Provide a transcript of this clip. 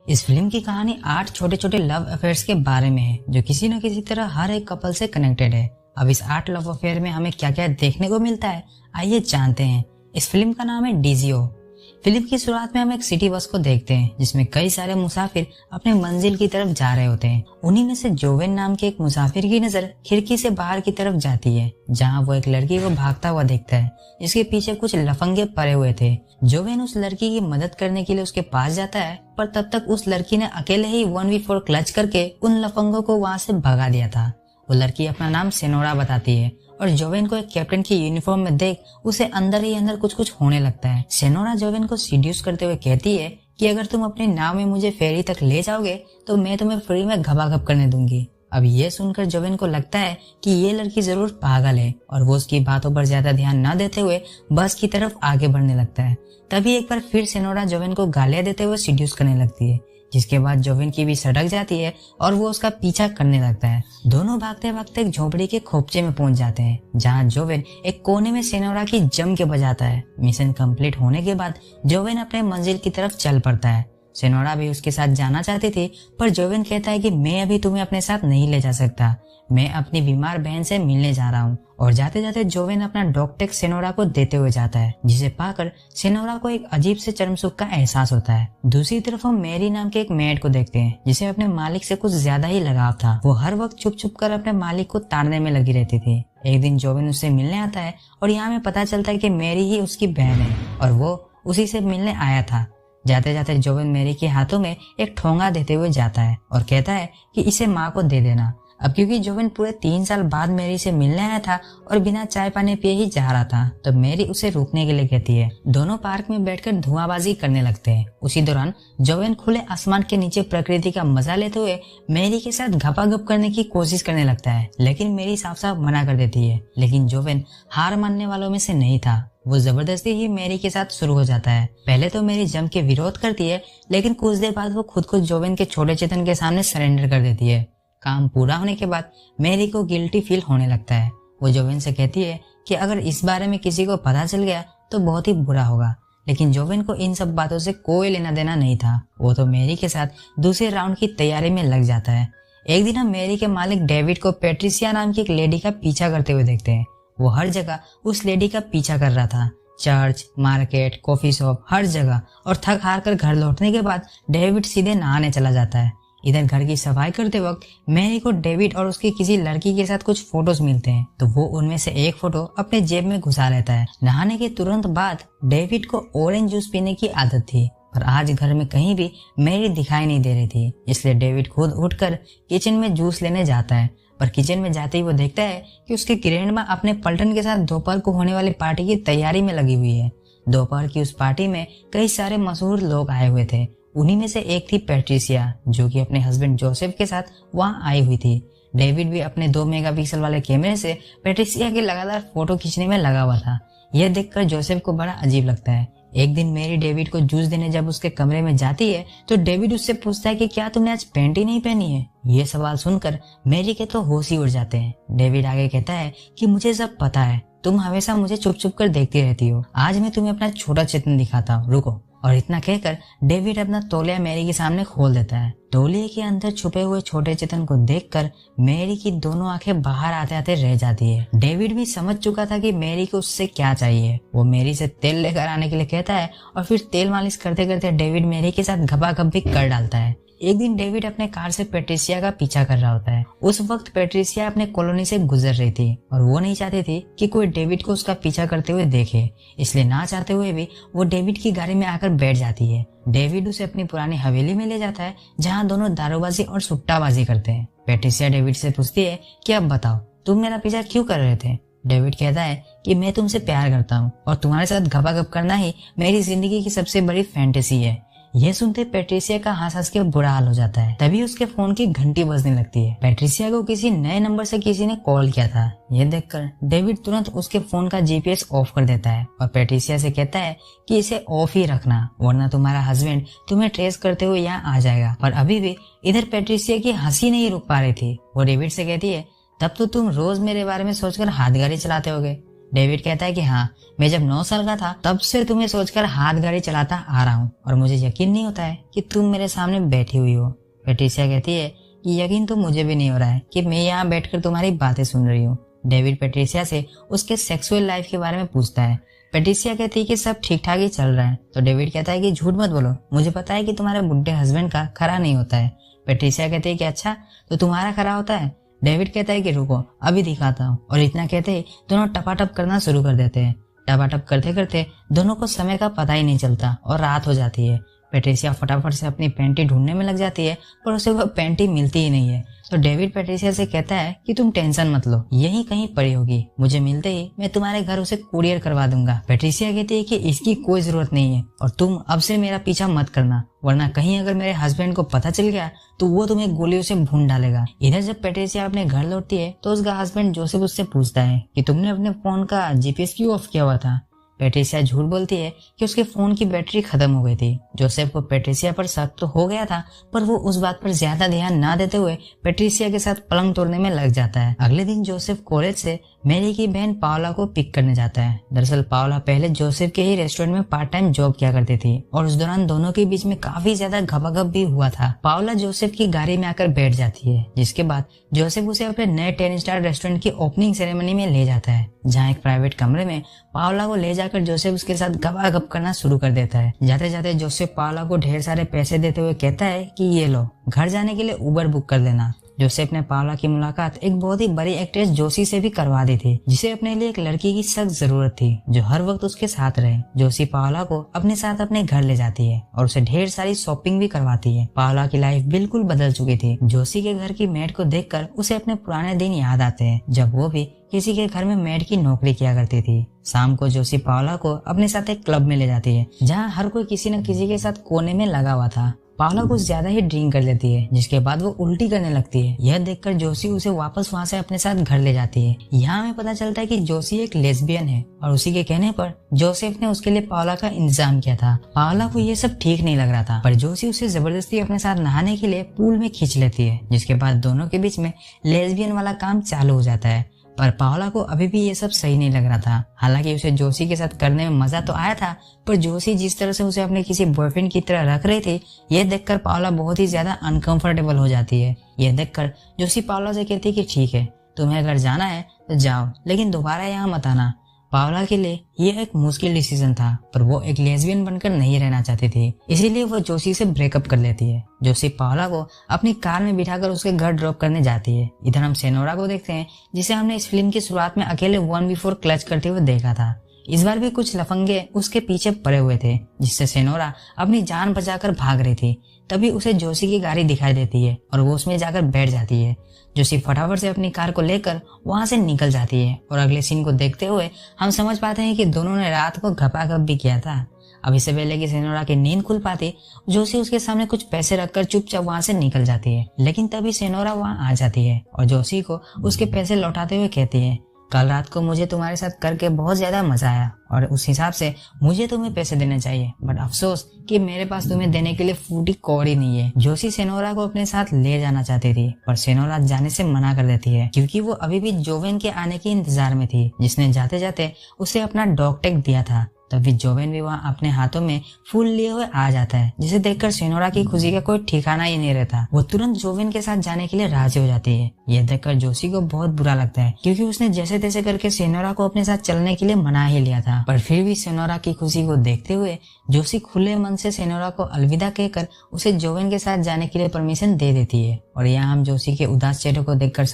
इस फिल्म की कहानी 8 छोटे छोटे लव अफेयर्स के बारे में है जो किसी न किसी तरह हर एक कपल से कनेक्टेड है। अब इस 8 लव अफेयर में हमें क्या क्या देखने को मिलता है, आइए जानते हैं। इस फिल्म का नाम है डीजीओ। फिल्म की शुरुआत में हम एक सिटी बस को देखते हैं जिसमें कई सारे मुसाफिर अपने मंजिल की तरफ जा रहे होते हैं। उन्हीं में से जोवेन नाम के एक मुसाफिर की नजर खिड़की से बाहर की तरफ जाती है जहां वो एक लड़की को भागता हुआ देखता है जिसके पीछे कुछ लफंगे पड़े हुए थे। जोवेन उस लड़की की मदद करने के लिए उसके पास जाता है, पर तब तक उस लड़की ने अकेले ही 1v4 क्लच करके उन लफंगों को वहां से भगा दिया था। वो लड़की अपना नाम सेनोरा बताती है और जोवेन को एक कैप्टन की यूनिफॉर्म में देख उसे अंदर ही अंदर कुछ कुछ होने लगता है। सेनोरा जोवेन को सीड्यूस करते हुए कहती है कि अगर तुम अपने नाव में मुझे फेरी तक ले जाओगे तो मैं तुम्हें फ्री में घबाघब करने दूंगी। अब ये सुनकर जोवेन को लगता है कि ये लड़की जरूर पागल है और वो उसकी बातों पर ज्यादा ध्यान न देते हुए बस की तरफ आगे बढ़ने लगता है। तभी एक बार फिर सेनोरा जोवेन को गालियां देते हुए सीड्यूस करने लगती है, जिसके बाद जोवेन की भी सड़क जाती है और वो उसका पीछा करने लगता है। दोनों भागते भागते एक झोपड़ी के खोपचे में पहुंच जाते हैं जहां जोवेन एक कोने में सेनोरा की जम के बजाता है। मिशन कंप्लीट होने के बाद जोवेन अपने मंजिल की तरफ चल पड़ता है। सेनोरा भी उसके साथ जाना चाहती थी, पर जोवेन कहता है कि मैं अभी तुम्हें अपने साथ नहीं ले जा सकता, मैं अपनी बीमार बहन से मिलने जा रहा हूँ। और जाते जाते जोवेन अपना डॉग टैग सेनोरा को देते हुए जाता है, जिसे पाकर सेनोरा को एक अजीब से चरम सुख का एहसास होता है। दूसरी तरफ हम मैरी नाम के एक मेड को देखते हैं जिसे अपने मालिक से कुछ ज्यादा ही लगाव था। वो हर वक्त छुप छुप कर अपने मालिक को ताड़ने में लगी रहती थी। एक दिन जोवेन उससे मिलने आता है और यहाँ में पता चलता है कि मैरी ही उसकी बहन है और वो उसी से मिलने आया था। जाते जाते जोवेन मैरी के हाथों में एक ठोंगा देते हुए जाता है और कहता है कि इसे माँ को दे देना। अब क्योंकि जोवेन पूरे 3 साल बाद मैरी से मिलने आया था और बिना चाय पानी पिए ही जा रहा था, तो मैरी उसे रोकने के लिए कहती है। दोनों पार्क में बैठकर धुआंबाजी करने लगते हैं। उसी दौरान जोवेन खुले आसमान के नीचे प्रकृति का मजा लेते हुए मैरी के साथ घपाघप करने की कोशिश करने लगता है, लेकिन मैरी साफ साफ मना कर देती है। लेकिन जोवेन हार मानने वालों में से नहीं था। वो जबरदस्ती ही मैरी के साथ शुरू हो जाता है। पहले तो मैरी जम के विरोध करती है, लेकिन कुछ देर बाद वो खुद को जोवेन के छोटे चेतन के सामने सरेंडर कर देती है। काम पूरा होने के बाद मैरी को गिल्टी फील होने लगता है। वो जोवेन से कहती है कि अगर इस बारे में किसी को पता चल गया तो बहुत ही बुरा होगा, लेकिन जोवेन को इन सब बातों से कोई लेना देना नहीं था। वो तो मैरी के साथ दूसरे राउंड की तैयारी में लग जाता है। एक दिन हम मैरी के मालिक डेविड को पैट्रिसिया नाम की एक लेडी का पीछा करते हुए देखते हैं। वो हर जगह उस लेडी का पीछा कर रहा था, चर्च, मार्केट, कॉफी शॉप, हर जगह। और थक हार कर घर लौटने के बाद डेविड सीधे नहाने चला जाता है। इधर घर की सफाई करते वक्त मैरी को डेविड और उसकी किसी लड़की के साथ कुछ फोटोज मिलते हैं, तो वो उनमें से एक फोटो अपने जेब में घुसा लेता है। नहाने के तुरंत बाद डेविड को ऑरेंज जूस पीने की आदत थी, पर आज घर में कहीं भी मैरी दिखाई नहीं दे रही थी, इसलिए डेविड खुद उठकर किचन में जूस लेने जाता है। पर किचन में जाते ही वो देखता है कि उसकी ग्रैंडमा अपने पलटन के साथ दोपहर को होने वाली पार्टी की तैयारी में लगी हुई है। दोपहर की उस पार्टी में कई सारे मशहूर लोग आए हुए थे। उन्हीं में से एक थी पैट्रिसिया, जो कि अपने हस्बैंड जोसेफ के साथ वहां आई हुई थी। डेविड भी अपने 2 मेगापिक्सल वाले कैमरे से पैट्रिसिया की लगातार फोटो खींचने में लगा हुआ था। यह देखकर जोसेफ को बड़ा अजीब लगता है। एक दिन मैरी डेविड को जूस देने जब उसके कमरे में जाती है तो डेविड उससे पूछता है कि क्या तुमने आज पैंट ही नहीं पहनी है। ये सवाल सुनकर मैरी के तो होश ही उड़ जाते हैं। डेविड आगे कहता है कि मुझे सब पता है, तुम हमेशा मुझे चुप चुप कर देखती रहती हो, आज मैं तुम्हें अपना छोटा चेतन दिखाता हूँ, रुको। और इतना कहकर डेविड अपना तौलिया मैरी के सामने खोल देता है। तौलिए के अंदर छुपे हुए छोटे चेतन को देखकर मैरी की दोनों आंखें बाहर आते आते रह जाती है। डेविड भी समझ चुका था कि मैरी को उससे क्या चाहिए। वो मैरी से तेल लेकर आने के लिए कहता है और फिर तेल मालिश करते करते डेविड मैरी के साथ घपाघप भी कर डालता है। एक दिन डेविड अपने कार से पैट्रिसिया का पीछा कर रहा होता है। उस वक्त पैट्रिसिया अपने कॉलोनी से गुजर रही थी और वो नहीं चाहती थी कि कोई डेविड को उसका पीछा करते हुए देखे, इसलिए ना चाहते हुए भी वो डेविड की गाड़ी में आकर बैठ जाती है। डेविड उसे अपनी पुरानी हवेली में ले जाता है जहाँ दोनों दारूबाजी और सुट्टाबाजी करते हैं। पैट्रिसिया डेविड से पूछती है कि अब बताओ तुम मेरा पीछा क्यों कर रहे थे। डेविड कहता है कि मैं तुमसे प्यार करता हूँ और तुम्हारे साथ घपाघप करना ही मेरी जिंदगी की सबसे बड़ी फैंटेसी है। यह सुनते पैट्रिसिया का हंस हंस के बुरा हाल हो जाता है। तभी उसके फोन की घंटी बजने लगती है। पैट्रिसिया को किसी नए नंबर से किसी ने कॉल किया था। यह देखकर डेविड तुरंत उसके फोन का जीपीएस ऑफ कर देता है और पैट्रिसिया से कहता है कि इसे ऑफ ही रखना, वरना तुम्हारा हस्बैंड तुम्हें ट्रेस करते हुए यहाँ आ जाएगा। पर अभी भी इधर पैट्रिसिया की हंसी नहीं रुक पा रही थी। वो डेविड से कहती है, तब तो तुम रोज मेरे बारे में सोचकर हाथगाड़ी चलाते होगे। डेविड कहता है कि हाँ, मैं जब 9 साल का था तब से तुम्हें सोचकर हाथ गाड़ी चलाता आ रहा हूँ और मुझे यकीन नहीं होता है कि तुम मेरे सामने बैठी हुई हो। पेट्रिसिया कहती है कि यकीन तो मुझे भी नहीं हो रहा है कि मैं यहाँ बैठकर तुम्हारी बातें सुन रही हूँ। डेविड पेट्रिसिया से उसके सेक्सुअल लाइफ के बारे में पूछता है। पेट्रिसिया कहती है कि सब ठीक ठाक ही चल रहा है। तो डेविड कहता है कि झूठ मत बोलो, मुझे पता है कि तुम्हारे बुढ़े हस्बैंड का खरा नहीं होता है। पेट्रिसिया कहती है कि अच्छा, तो तुम्हारा खरा होता है। डेविड कहता है कि रुको, अभी दिखाता हूँ। और इतना कहते ही दोनों टपाटप करना शुरू कर देते हैं। टपाटप करते करते दोनों को समय का पता ही नहीं चलता और रात हो जाती है। पेट्रिसिया फटाफट से अपनी पैंटी ढूंढने में लग जाती है पर उसे वह पैंटी मिलती ही नहीं है। तो डेविड पेट्रिसिया से कहता है कि तुम टेंशन मत लो, यही कहीं पड़ी होगी, मुझे मिलते ही मैं तुम्हारे घर उसे कुरियर करवा दूंगा। पेट्रिसिया कहती है कि इसकी कोई जरूरत नहीं है और तुम अब से मेरा पीछा मत करना, वरना कहीं अगर मेरे हस्बैंड को पता चल गया तो वो तुम्हें गोलियों से भून डालेगा। इधर जब पेट्रिसिया अपने घर लौटती है तो उसका हस्बैंड जोसेफ उससे पूछता है कि तुमने अपने फोन का जीपीएस क्यों ऑफ किया हुआ था। पेट्रिसिया झूठ बोलती है कि उसके फोन की बैटरी खत्म हो गई थी। जोसेफ को पेट्रिसिया पर शक तो हो गया था पर वो उस बात पर ज्यादा ध्यान न देते हुए पेट्रिसिया के साथ पलंग तोड़ने में लग जाता है। अगले दिन जोसेफ कॉलेज से मैरी की बहन पाओला को पिक करने जाता है। दरअसल पाओला पहले जोसेफ के ही रेस्टोरेंट में पार्ट टाइम जॉब किया करती थी और उस दौरान दोनों के बीच में काफी ज्यादा घपाघप भी हुआ था। पाओला जोसेफ की गाड़ी में आकर बैठ जाती है, जिसके बाद जोसेफ उसे अपने नए 10 स्टार रेस्टोरेंट की ओपनिंग सेरेमनी में ले जाता है, जहाँ एक प्राइवेट कमरे में पाओला को ले जाकर जोसेफ उसके साथ गपागप करना शुरू कर देता है। जाते जाते जोसेफ पाओला को ढेर सारे पैसे देते हुए कहता है कि ये लो, घर जाने के लिए उबर बुक कर देना। जोसेफ ने पाओला की मुलाकात एक बहुत ही बड़ी एक्ट्रेस जोशी से भी करवा दी थी, जिसे अपने लिए एक लड़की की सख्त जरूरत थी जो हर वक्त उसके साथ रहे। जोशी पाओला को अपने साथ अपने घर ले जाती है और उसे ढेर सारी शॉपिंग भी करवाती है। पाओला की लाइफ बिल्कुल बदल चुकी थी। जोशी के घर की मेड को देखकर उसे अपने पुराने दिन याद आते हैं, जब वो भी किसी के घर में मेड की नौकरी किया करती थी। शाम को जोशी पाओला को अपने साथ एक क्लब में ले जाती है, जहाँ हर कोई किसी न किसी के साथ कोने में लगा हुआ था। पाओला कुछ ज्यादा ही ड्रिंक कर लेती है, जिसके बाद वो उल्टी करने लगती है। यह देखकर जोशी उसे वापस वहाँ से अपने साथ घर ले जाती है। यहाँ हमें पता चलता है कि जोशी एक लेस्बियन है और उसी के कहने पर जोसेफ ने उसके लिए पाओला का इंतजाम किया था। पाओला को ये सब ठीक नहीं लग रहा था, पर जोशी उसे जबरदस्ती अपने साथ नहाने के लिए पूल में खींच लेती है, जिसके बाद दोनों के बीच में लेस्बियन वाला काम चालू हो जाता है। पर पाओला को अभी भी ये सब सही नहीं लग रहा था। हालांकि उसे जोशी के साथ करने में मजा तो आया था, पर जोशी जिस तरह से उसे अपने किसी बॉयफ्रेंड की तरह रख रही थी, यह देखकर पाओला बहुत ही ज्यादा अनकंफर्टेबल हो जाती है। यह देखकर जोशी पाओला से कहती है कि ठीक है, तुम्हें अगर जाना है तो जाओ, लेकिन दोबारा यहाँ मत आना। पाओला के लिए यह एक मुश्किल डिसीजन था, पर वो एक लेस्बियन बनकर नहीं रहना चाहती थी, इसीलिए वो जोशी से ब्रेकअप कर लेती है। जोशी पाओला को अपनी कार में बिठाकर उसके घर ड्रॉप करने जाती है। इधर हम सेनोरा को देखते हैं, जिसे हमने इस फिल्म की शुरुआत में अकेले 1v4 क्लच करते हुए देखा था। इस बार भी कुछ लफंगे उसके पीछे पड़े हुए थे, जिससे सेनोरा अपनी जान बचाकर भाग रही थी। तभी उसे जोशी की गाड़ी दिखाई देती है और वो उसमें जाकर बैठ जाती है। जोशी फटाफट से अपनी कार को लेकर वहां से निकल जाती है और अगले सीन को देखते हुए हम समझ पाते हैं कि दोनों ने रात को घपाघप भी किया था। अब इससे पहले कि सेनोरा की नींद खुल पाती, जोशी उसके सामने कुछ पैसे रखकर चुपचाप वहां से निकल जाती है। लेकिन तभी सेनोरा वहां आ जाती है और जोशी को उसके पैसे लौटाते हुए कहती है, कल रात को मुझे तुम्हारे साथ करके बहुत ज्यादा मजा आया और उस हिसाब से मुझे तुम्हें पैसे देने चाहिए, बट अफसोस कि मेरे पास तुम्हें देने के लिए फूटी कौड़ी नहीं है। जोशी सेनोरा को अपने साथ ले जाना चाहती थी, पर सेनोरा जाने से मना कर देती है, क्योंकि वो अभी भी जोवेन के आने के इंतजार में थी, जिसने जाते जाते उसे अपना डॉग टैग दिया था। तभी जोवेन भी वहाँ अपने हाथों में फूल लिए हुए आ जाता है, जिसे देखकर सेनोरा की खुशी का कोई ठिकाना ही नहीं रहता। वो तुरंत जोवेन के साथ जाने के लिए राजी हो जाती है। यह देखकर जोशी को बहुत बुरा लगता है, क्योंकि उसने जैसे तैसे करके सेनोरा को अपने साथ चलने के लिए मना ही लिया था। पर फिर भी सेनोरा की खुशी को देखते हुए जोशी खुले मन से सेनोरा को अलविदा कहकर उसे जोवेन के साथ जाने के लिए परमिशन दे देती है। और यहाँ हम जोशी के उदास चेहरे को देखकर